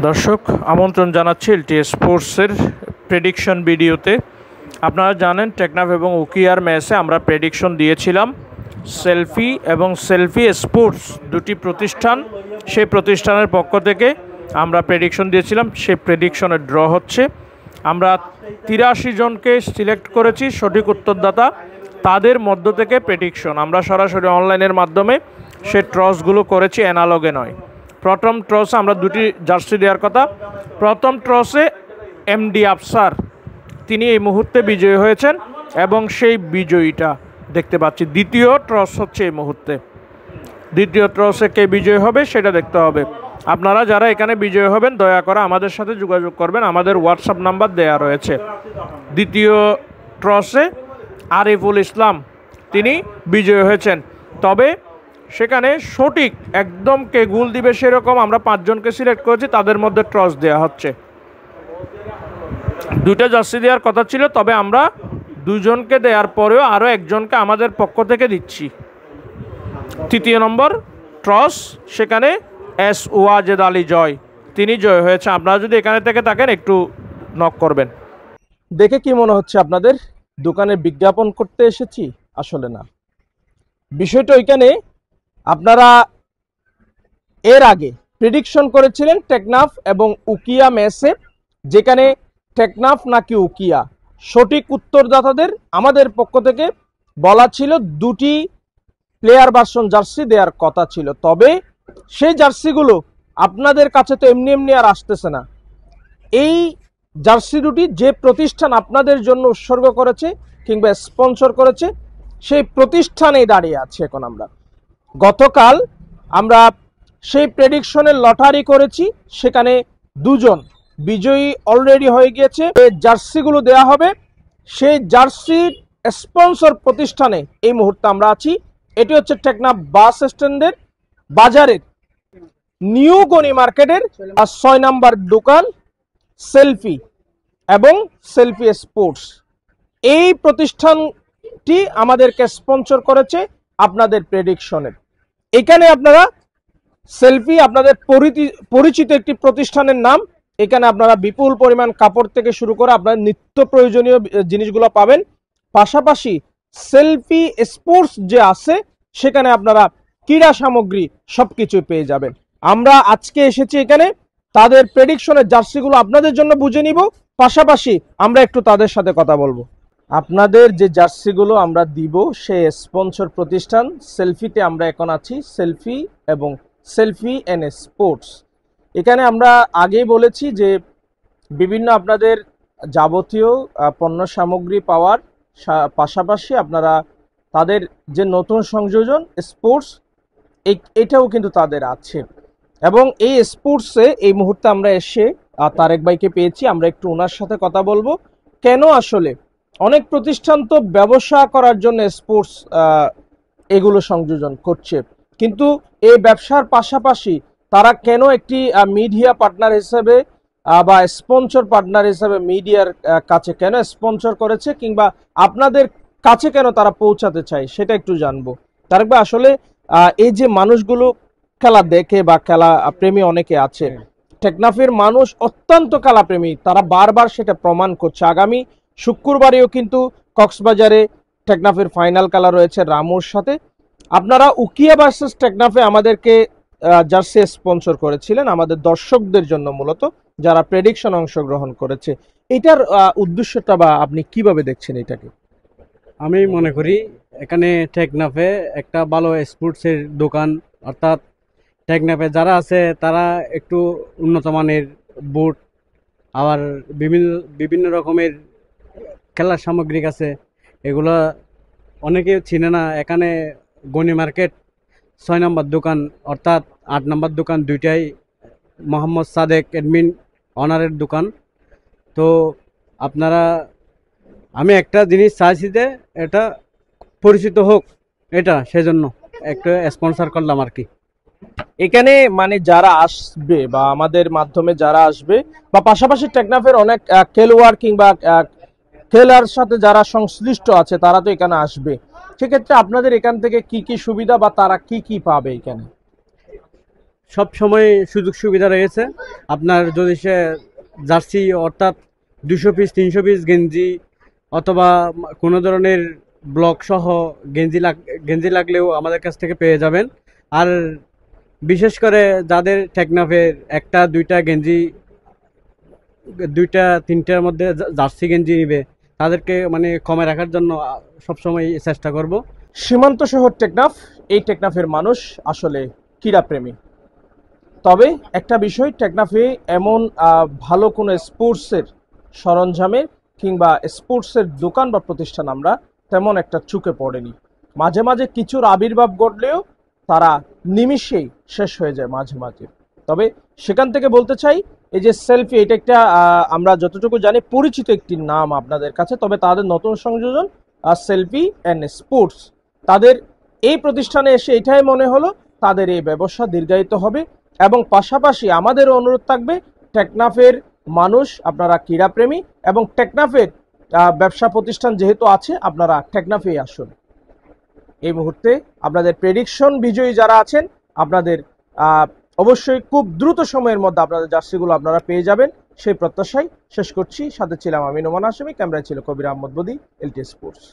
দর্শক আমন্ত্রণ জানাচ্ছি এলটিএস স্পোর্টসের প্রেডিকশন ভিডিওতে। আপনারা জানেন টেকনাফ এবং উকিয়ার ম্যাচে আমরা প্রেডিকশন দিয়েছিলাম। সেলফি এবং সেলফি স্পোর্টস দুটি প্রতিষ্ঠান, সেই প্রতিষ্ঠানের পক্ষ থেকে আমরা প্রেডিকশন দিয়েছিলাম। সেই প্রেডিকশনের ড্র হচ্ছে। আমরা 83 জনকে সিলেক্ট করেছি সঠিক উত্তরদাতা, তাদের মধ্য থেকে প্রেডিকশন আমরা সরাসরি অনলাইনের মাধ্যমে সেই ট্রসগুলো করেছি, অ্যানালগে নয়। প্রথম ট্রসে আমরা দুটি জার্সি দেওয়ার কথা। প্রথম ট্রসে এমডি আফসার তিনি এই মুহূর্তে বিজয়ী হয়েছেন এবং সেই বিজয়ীটা দেখতে পাচ্ছি। দ্বিতীয় ট্রস হচ্ছে এই মুহূর্তে। দ্বিতীয় ট্রসে কে বিজয়ী হবে সেটা দেখতে হবে। আপনারা যারা এখানে বিজয়ী হবেন দয়া করে আমাদের সাথে যোগাযোগ করবেন, আমাদের হোয়াটসঅ্যাপ নাম্বার দেয়া রয়েছে। দ্বিতীয় ট্রসে আরিফুল ইসলাম তিনি বিজয়ী হয়েছেন, তবে সেখানে সঠিক একদম কে গোল দিবে সেরকম আমরা 5 জনকে সিলেক্ট করেছি, তাদের মধ্যে ট্রস দেওয়া হচ্ছে। দুইটা জার্সি দেওয়ার কথা ছিল, তবে আমরা 2 জনকে দেওয়ার পরেও আরও একজনকে আমাদের পক্ষ থেকে দিচ্ছি। তৃতীয় নম্বর ট্রস সেখানে এস ওয়াজেদ আলী জয়, তিনি জয় হয়েছে। আপনারা যদি এখানে থেকে থাকেন একটু নক করবেন। দেখে কি মনে হচ্ছে আপনাদের দোকানে বিজ্ঞাপন করতে এসেছি? আসলে না, বিষয়টা ওইখানে আপনারা এর আগে প্রেডিকশন করেছিলেন টেকনাফ এবং উকিয়া ম্যাচে, যেখানে টেকনাফ নাকি উকিয়া সঠিক উত্তরদাতাদের আমাদের পক্ষ থেকে বলা ছিল 2টি প্লেয়ার ভার্সন জার্সি দেওয়ার কথা ছিল। তবে সেই জার্সিগুলো আপনাদের কাছে তো এমনি এমনি আর আসতেছে না। এই জার্সি দুটি যে প্রতিষ্ঠান আপনাদের জন্য উৎসর্গ করেছে কিংবা স্পন্সর করেছে সেই প্রতিষ্ঠানেই দাঁড়িয়ে আছে এখন আমরা। গতকাল আমরা সেই প্রেডিকশনের লটারি করেছি, সেখানে 2 জন বিজয়ী অলরেডি হয়ে গিয়েছে। এই জার্সিগুলো দেয়া হবে সেই জার্সির স্পন্সর প্রতিষ্ঠানে এই মুহূর্তে আমরা আছি। এটি হচ্ছে টেকনাফ বাস স্ট্যান্ডের বাজারের নিউ গনি মার্কেটের 6 নম্বর দোকান সেলফি এবং সেলফি স্পোর্টস। এই প্রতিষ্ঠানটি আমাদেরকে স্পন্সর করেছে আপনাদের প্রেডিকশনের। এখানে আপনারা সেলফি আপনাদের পরিচিত একটি প্রতিষ্ঠানের নাম। এখানে আপনারা বিপুল পরিমাণ কাপড় থেকে শুরু করে আপনার নিত্য প্রয়োজনীয় জিনিসগুলো পাবেন। পাশাপাশি সেলফি স্পোর্টস যে আছে সেখানে আপনারা ক্রীড়া সামগ্রী সবকিছুই পেয়ে যাবেন। আমরা আজকে এসেছি এখানে তাদের প্রেডিকশনের জার্সিগুলো আপনাদের জন্য বুঝে নিব, পাশাপাশি আমরা একটু তাদের সাথে কথা বলবো। আপনাদের যে জার্সিগুলো আমরা দিব সেই স্পন্সর প্রতিষ্ঠান সেলফিতে আমরা এখন আছি, সেলফি এবং সেলফি এন্ড স্পোর্টস। এখানে আমরা আগেই বলেছি যে বিভিন্ন আপনাদের যাবতীয় পণ্য সামগ্রী পাওয়ার পাশাপাশি আপনারা তাদের যে নতুন সংযোজন স্পোর্টস এটাও কিন্তু তাদের আছে। এবং এই স্পোর্টসে এই মুহূর্তে আমরা এসে তারেক ভাইকে পেয়েছি, আমরা একটু ওনার সাথে কথা বলবো। কেন আসলে অনেক প্রতিষ্ঠান তো ব্যবসা করার জন্য স্পোর্টস এগুলো সংযোজন করছে, কিন্তু এই ব্যবসার পাশাপাশি তারা কেন একটি মিডিয়া পার্টনার হিসেবে বা স্পন্সর পার্টনার হিসেবে মিডিয়ার কাছে কেন স্পন্সর করেছে কিংবা আপনাদের কাছে কেন তারা পৌঁছাতে চায় সেটা একটু জানবো। তারেক ভাই, আসলে এই যে মানুষগুলো খেলা দেখে বা খেলা প্রেমী অনেকে আছে, টেকনাফের মানুষ অত্যন্ত খেলা প্রেমী, তারা বারবার সেটা প্রমাণ করছে। আগামী শুক্রবারেও কিন্তু কক্সবাজারে টেকনাফের ফাইনাল খেলা রয়েছে রামুর সাথে। আপনারা উকিয়া ভার্সেস টেকনাফে আমাদেরকে জার্সি স্পন্সর করেছিলেন আমাদের দর্শকদের জন্য, মূলত যারা প্রেডিকশন অংশগ্রহণ করেছে। এটার উদ্দেশ্যটা বা আপনি কিভাবে দেখছেন এটাকে? আমি মনে করি এখানে টেকনাফে একটা ভালো স্পোর্টসের দোকান, অর্থাৎ টেকনাফে যারা আছে তারা একটু উন্নত মানের বুট আবার বিভিন্ন রকমের খেলার সামগ্রিক আছে, এগুলো অনেকে চিনে না। এখানে গনি মার্কেট 6 নম্বর দোকান অর্থাৎ 8 নম্বর দোকান দুইটাই মোহাম্মদ সাদেক এডমিন অনারের দোকান। তো আপনারা, আমি একটা জিনিস চাইছি যে এটা পরিচিত হোক, এটা সেজন্য একটা স্পন্সর করলাম আর কি। এখানে মানে যারা আসবে বা আমাদের মাধ্যমে যারা আসবে বা পাশাপাশি টেকনাফের অনেক খেলোয়াড় কিংবা খেলার সাথে যারা সংশ্লিষ্ট আছে তারা তো এখানে আসবে, সেক্ষেত্রে আপনাদের এখান থেকে কি কি সুবিধা বা তারা কি কি পাবে এখানে? সব সময় সুযোগ সুবিধা রয়েছে। আপনার যদি সে জার্সি অর্থাৎ 200 পিস 300 পিস গেঞ্জি অথবা কোনো ধরনের ব্লক সহ গেঞ্জি লাগলেও আমাদের কাছ থেকে পেয়ে যাবেন। আর বিশেষ করে যাদের টেকনাফের একটা দুইটা তিনটার মধ্যে জার্সি গেঞ্জি নিবে, তাদেরকে মানে কমে রাখার জন্য সবসময় চেষ্টা করব। সীমান্ত শহর টেকনাফ, এই টেকনাফের মানুষ আসলে ক্রীড়াপ্রেমী। তবে একটা বিষয়, টেকনাফে এমন ভালো কোনো স্পোর্টসের সরঞ্জামের কিংবা স্পোর্টসের দোকান বা প্রতিষ্ঠান আমরা তেমন একটা চোখে পড়েনি। মাঝে মাঝে কিছুর আবির্ভাব ঘটলেও তারা নিমিষেই শেষ হয়ে যায় মাঝে মাঝে। তবে সেখান থেকে বলতে চাই, এই যে সেলফি, এটা একটা আমরা যতটুকু জানি পরিচিত একটি নাম আপনাদের কাছে। তবে তাদের নতুন সংযোজন সেলফি অ্যান্ড স্পোর্টস, তাদের এই প্রতিষ্ঠানে এসে এটাই মনে হলো তাদের এই ব্যবসা দীর্ঘায়িত হবে। এবং পাশাপাশি আমাদেরও অনুরোধ থাকবে, টেকনাফের মানুষ আপনারা ক্রীড়াপ্রেমী এবং টেকনাফের ব্যবসা প্রতিষ্ঠান যেহেতু আছে, আপনারা টেকনাফেই আসুন। এই মুহূর্তে আপনাদের প্রেডিকশন বিজয়ী যারা আছেন, আপনাদের অবশ্যই খুব দ্রুত সময়ের মধ্যে আপনাদের জার্সিগুলো আপনারা পেয়ে যাবেন, সেই প্রত্যাশায় শেষ করছি। সাথে ছিলাম আমি নোমান হাশেমি, ক্যামেরায় ছিল কবির আহমদ বদি, এলটি স্পোর্টস।